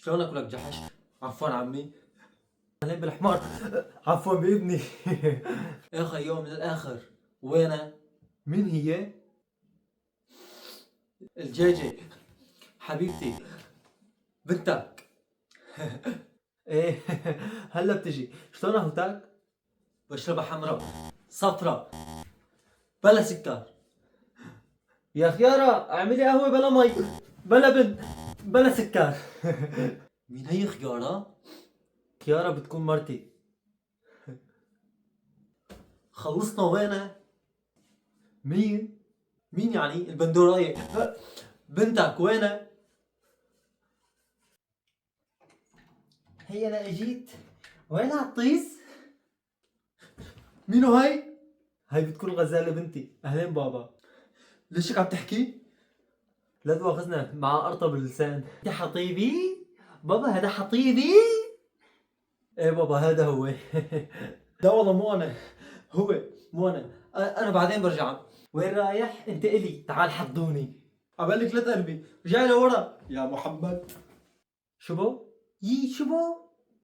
شلونك ولك جحش؟ عفوا عمي. اهلين بالحمار. عفوا بابني. يا خيو من الاخر، وينها؟ مين هي؟ الجيجي حبيبتي، بنتك. ايه. هلا بتجي. شلون قهوتك؟ بشربها حمراء صفراء بلا سكر. يا خيارة اعملي قهوة بلا مي بلا بنت بلا سكر. مين هي خيارة؟ خيارة بتكون مرتي. خلصنا وينها؟ مين؟ مين يعني؟ البندوراية. بنتك وينها؟ هي انا اجيت. وين عطيس؟ مينو هاي؟ هاي بتكون غزالة بنتي. اهلين بابا. ليش هيك عم تحكي؟ لا تواخذنا مع ارطب اللسان. يا حطيبي بابا، هذا حطيبي. ايه بابا هذا هو. لا والله مو انا، هو مو انا. انا بعدين برجع. وين رايح؟ انت الي تعال حضوني. عبالك لا تقلبي، رجعي لورا يا محمد. شبو؟ يي شبو؟